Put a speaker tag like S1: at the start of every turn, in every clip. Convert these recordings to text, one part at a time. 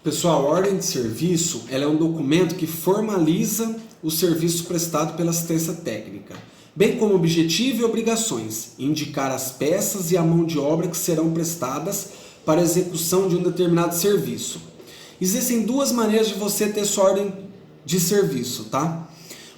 S1: Pessoal, a ordem de serviço ela é um documento que formaliza o serviço prestado pela assistência técnica, bem como objetivo e obrigações, indicar as peças e a mão de obra que serão prestadas para a execução de um determinado serviço. Existem duas maneiras de você ter sua ordem de serviço, tá?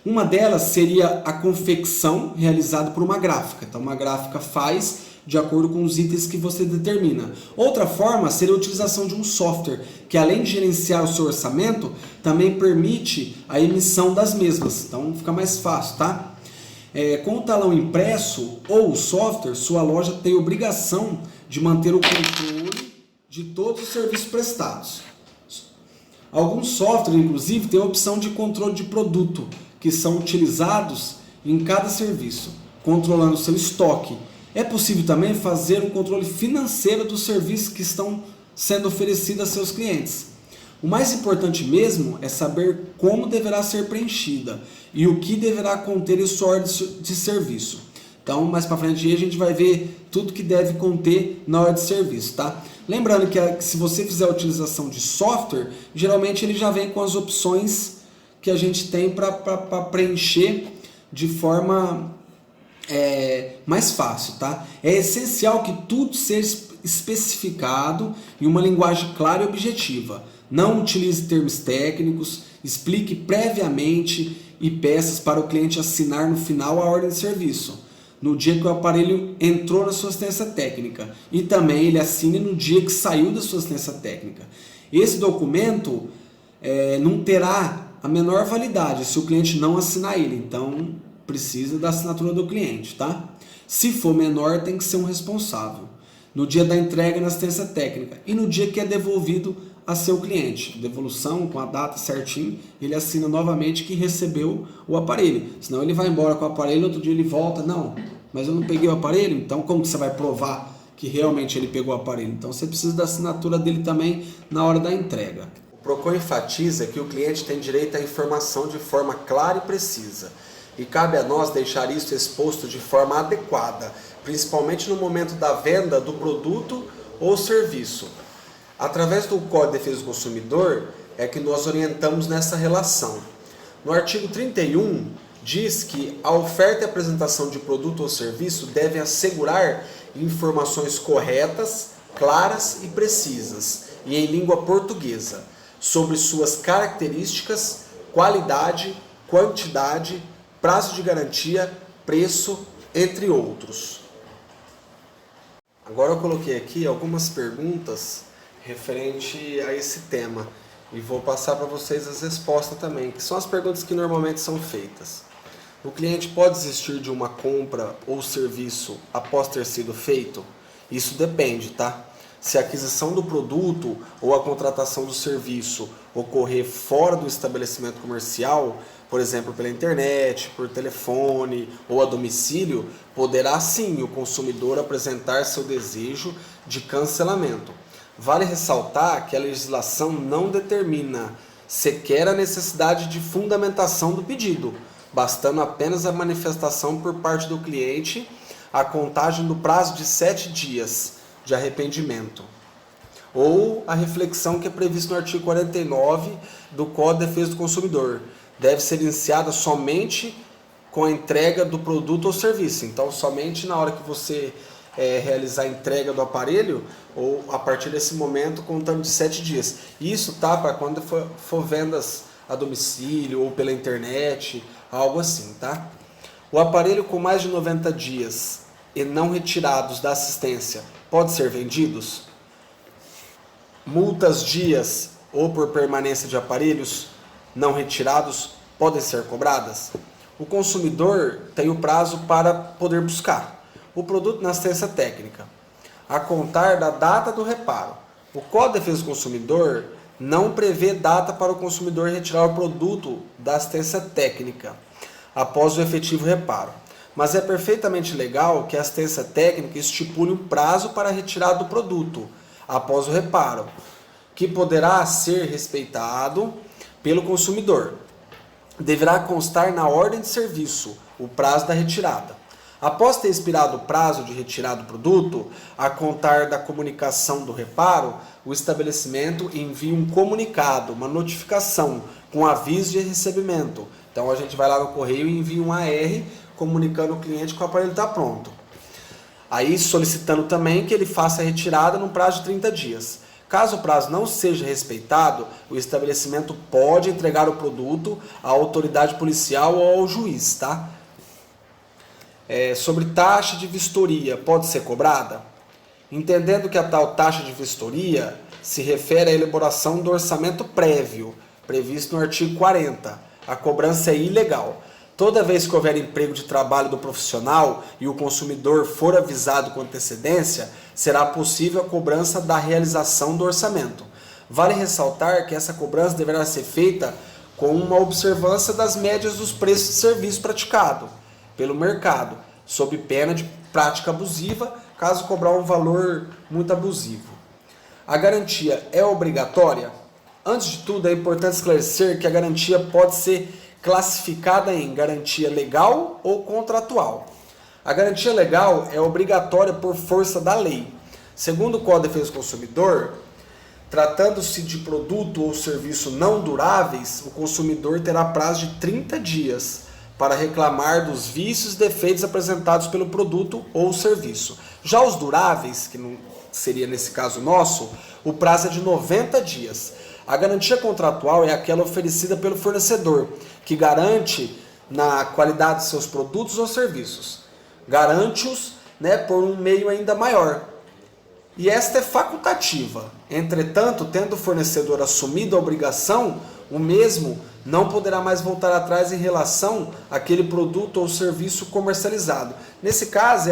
S1: Uma delas seria a confecção realizada por uma gráfica. Então, uma gráfica faz de acordo com os itens que você determina. Outra forma seria a utilização de um software, que além de gerenciar o seu orçamento, também permite a emissão das mesmas. Então, fica mais fácil, tá? Com o talão impresso ou o software, sua loja tem obrigação de manter o controle de todos os serviços prestados. Alguns softwares, inclusive, têm a opção de controle de produto, que são utilizados em cada serviço, controlando o seu estoque. É possível também fazer um controle financeiro dos serviços que estão sendo oferecidos a seus clientes. O mais importante mesmo é saber como deverá ser preenchida e o que deverá conter em sua ordem de serviço. Então, mais para frente a gente vai ver tudo que deve conter na ordem de serviço, tá? Lembrando que se você fizer a utilização de software, geralmente ele já vem com as opções que a gente tem para preencher de forma mais fácil, tá? É essencial que tudo seja especificado em uma linguagem clara e objetiva. Não utilize termos técnicos, explique previamente e peças para o cliente assinar no final a ordem de serviço, no dia que o aparelho entrou na sua assistência técnica, e também ele assine no dia que saiu da sua assistência técnica. Esse documento não terá a menor validade se o cliente não assinar ele, então precisa da assinatura do cliente, tá? Se for menor, tem que ser um responsável. No dia da entrega na assistência técnica e no dia que é devolvido a seu cliente. Devolução com a data certinho, ele assina novamente que recebeu o aparelho. Senão ele vai embora com o aparelho, outro dia ele volta, não, mas eu não peguei o aparelho, então como que você vai provar que realmente ele pegou o aparelho? Então você precisa da assinatura dele também na hora da entrega. O PROCON enfatiza que o cliente tem direito à informação de forma clara e precisa. E cabe a nós deixar isso exposto de forma adequada, principalmente no momento da venda do produto ou serviço. Através do Código de Defesa do Consumidor é que nós orientamos nessa relação. No artigo 31 diz que a oferta e apresentação de produto ou serviço deve assegurar informações corretas, claras e precisas, e em língua portuguesa, sobre suas características, qualidade, quantidade, prazo de garantia, preço, entre outros. Agora eu coloquei aqui algumas perguntas referente a esse tema e vou passar para vocês as respostas também, que são as perguntas que normalmente são feitas. O cliente pode desistir de uma compra ou serviço após ter sido feito? Isso depende, tá? Se a aquisição do produto ou a contratação do serviço ocorrer fora do estabelecimento comercial, por exemplo, pela internet, por telefone ou a domicílio, poderá sim o consumidor apresentar seu desejo de cancelamento. Vale ressaltar que a legislação não determina sequer a necessidade de fundamentação do pedido, bastando apenas a manifestação por parte do cliente a contagem do prazo de 7 dias de arrependimento, ou a reflexão que é prevista no artigo 49 do Código de Defesa do Consumidor. Deve ser iniciada somente com a entrega do produto ou serviço. Então, somente na hora que você realizar a entrega do aparelho, ou a partir desse momento, contando de 7 dias. Isso tá para quando for vendas a domicílio ou pela internet, algo assim, tá? O aparelho com mais de 90 dias e não retirados da assistência pode ser vendidos? Multas dias ou por permanência de aparelhos não retirados podem ser cobradas? O consumidor tem o prazo para poder buscar o produto na assistência técnica, a contar da data do reparo. O Código de Defesa do Consumidor não prevê data para o consumidor retirar o produto da assistência técnica após o efetivo reparo, mas é perfeitamente legal que a assistência técnica estipule um prazo para a retirada do produto após o reparo, que poderá ser respeitado pelo consumidor. Deverá constar na ordem de serviço o prazo da retirada. Após ter expirado o prazo de retirada do produto, a contar da comunicação do reparo, o estabelecimento envia um comunicado, uma notificação com aviso de recebimento. Então a gente vai lá no correio e envia um AR comunicando o cliente que o aparelho está pronto. Aí solicitando também que ele faça a retirada no prazo de 30 dias. Caso o prazo não seja respeitado, o estabelecimento pode entregar o produto à autoridade policial ou ao juiz, tá? Sobre taxa de vistoria, pode ser cobrada? Entendendo que a tal taxa de vistoria se refere à elaboração do orçamento prévio, previsto no artigo 40. A cobrança é ilegal. Toda vez que houver emprego de trabalho do profissional e o consumidor for avisado com antecedência, será possível a cobrança da realização do orçamento. Vale ressaltar que essa cobrança deverá ser feita com uma observância das médias dos preços de serviço praticado pelo mercado, sob pena de prática abusiva, caso cobrar um valor muito abusivo. A garantia é obrigatória? Antes de tudo, é importante esclarecer que a garantia pode ser classificada em garantia legal ou contratual. A garantia legal é obrigatória por força da lei. Segundo o Código de Defesa do Consumidor, tratando-se de produto ou serviço não duráveis, o consumidor terá prazo de 30 dias para reclamar dos vícios e defeitos apresentados pelo produto ou serviço. Já os duráveis, que não seria nesse caso nosso, o prazo é de 90 dias. A garantia contratual é aquela oferecida pelo fornecedor, que garante na qualidade de seus produtos ou serviços. Garante-os, por um meio ainda maior. E esta é facultativa. Entretanto, tendo o fornecedor assumido a obrigação, o mesmo não poderá mais voltar atrás em relação àquele produto ou serviço comercializado. Nesse caso,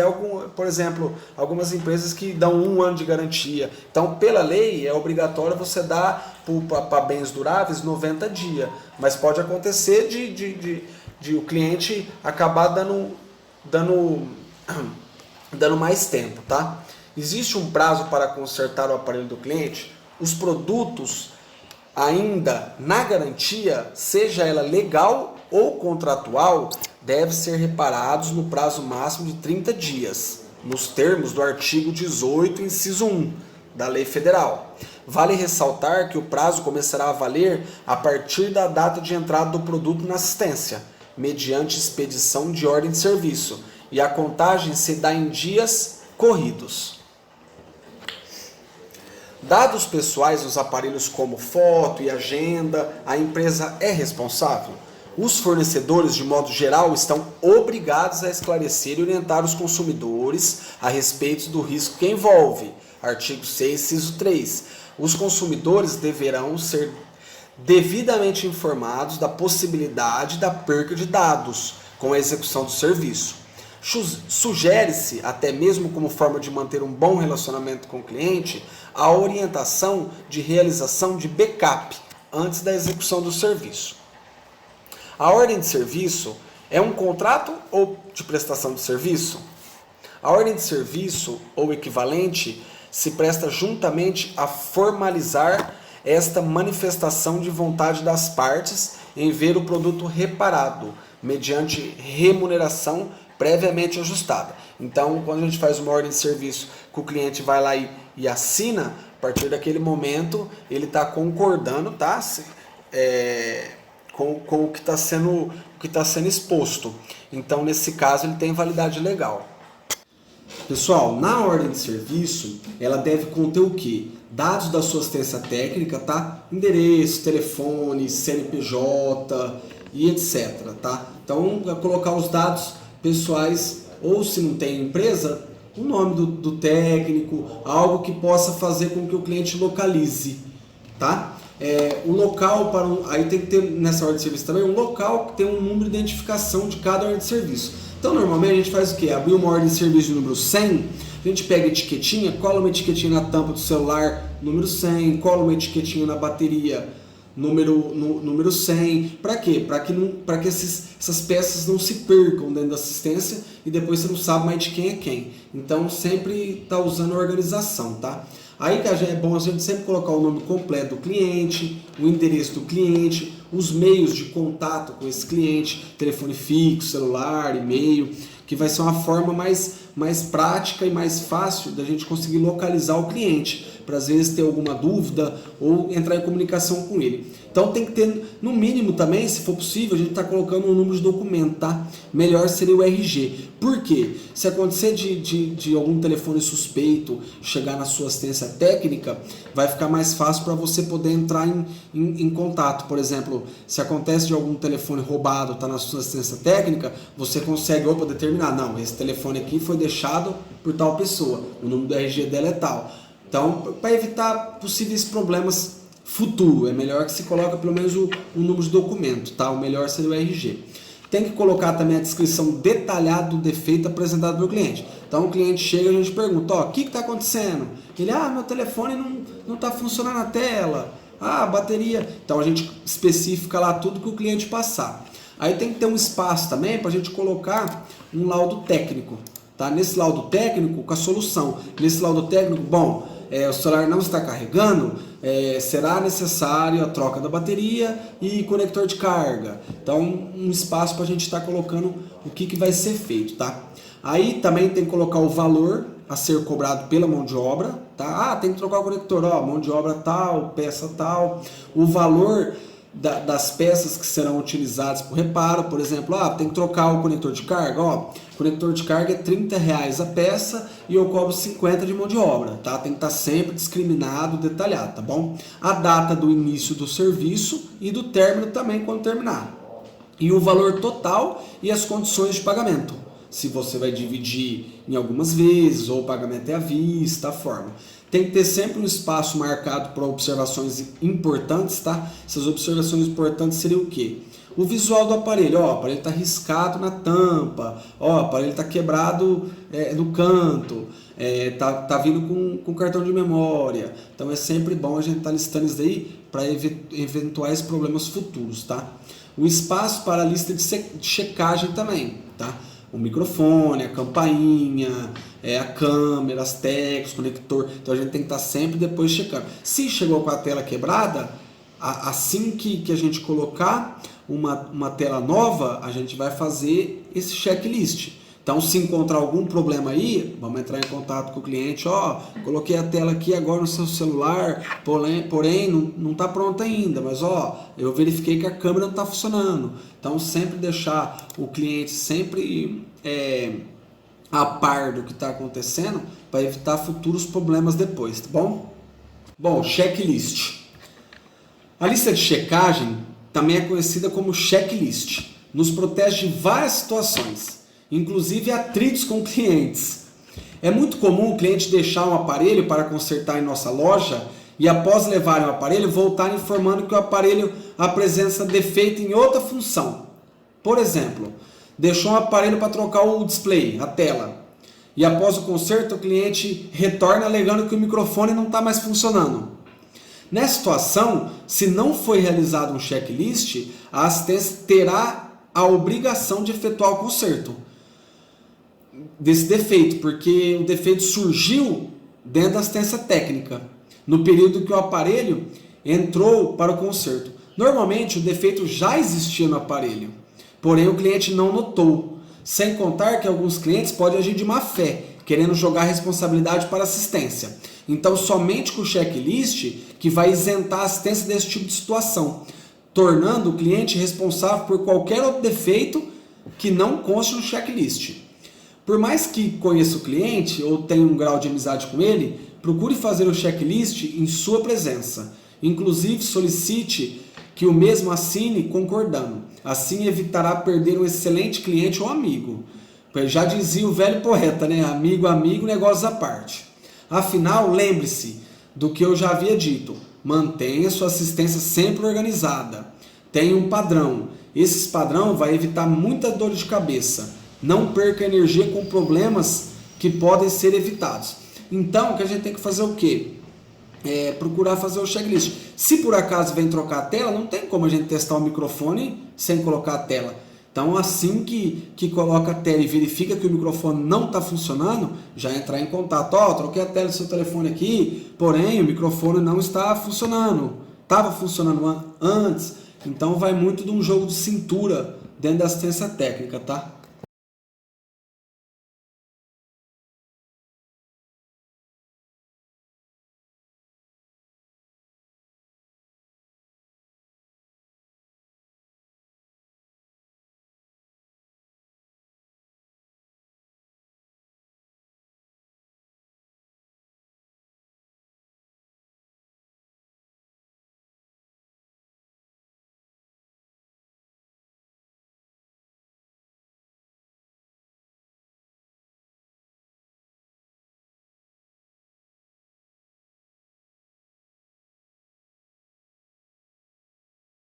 S1: por exemplo, algumas empresas que dão 1 ano de garantia. Então, pela lei, é obrigatório você dar para bens duráveis 90 dias. Mas pode acontecer de o cliente acabar dando mais tempo, tá? Existe um prazo para consertar o aparelho do cliente? Os produtos ainda na garantia, seja ela legal ou contratual, devem ser reparados no prazo máximo de 30 dias, nos termos do artigo 18, inciso 1 da Lei Federal. Vale ressaltar que o prazo começará a valer a partir da data de entrada do produto na assistência, mediante expedição de ordem de serviço, e a contagem se dá em dias corridos. Dados pessoais dos aparelhos como foto e agenda, a empresa é responsável? Os fornecedores, de modo geral, estão obrigados a esclarecer e orientar os consumidores a respeito do risco que envolve. Artigo 6, inciso 3. Os consumidores deverão ser devidamente informados da possibilidade da perca de dados com a execução do serviço. Sugere-se, até mesmo como forma de manter um bom relacionamento com o cliente, a orientação de realização de backup antes da execução do serviço. A ordem de serviço é um contrato ou de prestação de serviço? A ordem de serviço ou equivalente se presta juntamente a formalizar esta manifestação de vontade das partes em ver o produto reparado, mediante remuneração previamente ajustada. Então, quando a gente faz uma ordem de serviço que o cliente vai lá e assina, a partir daquele momento ele está concordando, tá? Com o que está sendo exposto. Então, nesse caso, ele tem validade legal. Pessoal, na ordem de serviço, ela deve conter o quê? Dados da sua assistência técnica, tá? Endereço, telefone, CNPJ e etc, tá? Então, vai colocar os dados pessoais, ou se não tem empresa, o nome do técnico, algo que possa fazer com que o cliente localize, tá? O local aí tem que ter nessa ordem de serviço também um local que tem um número de identificação de cada ordem de serviço. Então normalmente a gente faz o quê? Abrir uma ordem de serviço de número 100, a gente pega a etiquetinha, cola uma etiquetinha na tampa do celular, número 100, cola uma etiquetinha na bateria, número 100. Para quê? Para que essas peças não se percam dentro da assistência e depois você não sabe mais de quem é quem. Então sempre está usando a organização, tá? Aí é bom a gente sempre colocar o nome completo do cliente, o endereço do cliente, os meios de contato com esse cliente, telefone fixo, celular, e-mail, que vai ser uma forma mais prática e mais fácil da gente conseguir localizar o cliente, para às vezes ter alguma dúvida ou entrar em comunicação com ele. Então tem que ter, no mínimo também, se for possível, a gente está colocando um número de documento, tá? Melhor seria o RG. Por quê? Se acontecer de algum telefone suspeito chegar na sua assistência técnica, vai ficar mais fácil para você poder entrar em contato. Por exemplo, se acontece de algum telefone roubado, está na sua assistência técnica, você consegue determinar, não, esse telefone aqui foi deixado por tal pessoa, o número do RG dela é tal. Então, para evitar possíveis problemas futuro, é melhor que se coloque pelo menos o número de documento, tá? O melhor seria o RG. Tem que colocar também a descrição detalhada do defeito apresentado pelo cliente. Então o cliente chega e a gente pergunta, o que está acontecendo? Ele, meu telefone não está funcionando a tela, a bateria. Então a gente especifica lá tudo que o cliente passar. Aí tem que ter um espaço também para a gente colocar um laudo técnico, tá? Nesse laudo técnico, com a solução. Nesse laudo técnico, o celular não está carregando, será necessário a troca da bateria e conector de carga. Então, um espaço para a gente estar colocando o que vai ser feito, tá? Aí também tem que colocar o valor a ser cobrado pela mão de obra, tá? Tem que trocar o conector, mão de obra tal, peça tal. O valor das peças que serão utilizadas por reparo, por exemplo, tem que trocar o conector de carga, o conector de carga é R$30 a peça e eu cobro 50 de mão de obra, tá? Tem que estar sempre discriminado, detalhado, tá bom? A data do início do serviço e do término também quando terminar. E o valor total e as condições de pagamento. Se você vai dividir em algumas vezes ou o pagamento é à vista, a forma. Tem que ter sempre um espaço marcado para observações importantes, tá? Essas observações importantes seriam o quê? O visual do aparelho, o aparelho está riscado na tampa, o aparelho está quebrado no canto, tá vindo com cartão de memória. Então é sempre bom a gente estar listando isso daí para eventuais problemas futuros, tá? O espaço para a lista de checagem também, tá? O microfone, a campainha, a câmera, as teclas, o conector. Então a gente tem que estar sempre depois checando. Se chegou com a tela quebrada, assim que a gente colocar uma tela nova, a gente vai fazer esse checklist. Então, se encontrar algum problema aí, vamos entrar em contato com o cliente. Coloquei a tela aqui agora no seu celular, porém não está pronta ainda, mas eu verifiquei que a câmera não está funcionando. Então, sempre deixar o cliente sempre a par do que está acontecendo para evitar futuros problemas depois, tá bom? Bom, checklist. A lista de checagem também é conhecida como checklist. Nos protege de várias situações, inclusive atritos com clientes. É muito comum o cliente deixar um aparelho para consertar em nossa loja e após levarem o aparelho voltar informando que o aparelho apresenta defeito em outra função. Por exemplo, deixou um aparelho para trocar o display, a tela, e após o conserto o cliente retorna alegando que o microfone não está mais funcionando. Nessa situação, se não foi realizado um checklist, a assistência terá a obrigação de efetuar o conserto desse defeito, porque o defeito surgiu dentro da assistência técnica, no período que o aparelho entrou para o conserto. Normalmente o defeito já existia no aparelho, porém o cliente não notou, sem contar que alguns clientes podem agir de má fé, querendo jogar a responsabilidade para a assistência. Então somente com o checklist que vai isentar a assistência desse tipo de situação, tornando o cliente responsável por qualquer outro defeito que não conste no checklist. Por mais que conheça o cliente ou tenha um grau de amizade com ele, procure fazer o checklist em sua presença. Inclusive solicite que o mesmo assine concordando. Assim evitará perder um excelente cliente ou amigo. Já dizia o velho poeta, né? Amigo, amigo, negócios à parte. Afinal, lembre-se do que eu já havia dito. Mantenha sua assistência sempre organizada. Tenha um padrão. Esse padrão vai evitar muita dor de cabeça. Não perca energia com problemas que podem ser evitados. Então, o que a gente tem que fazer o quê? Procurar fazer o checklist. Se por acaso vem trocar a tela, não tem como a gente testar o microfone sem colocar a tela. Então, assim que coloca a tela e verifica que o microfone não está funcionando, já entrar em contato. Troquei a tela do seu telefone aqui, porém o microfone não está funcionando. Estava funcionando antes. Então, vai muito de um jogo de cintura dentro da assistência técnica, tá?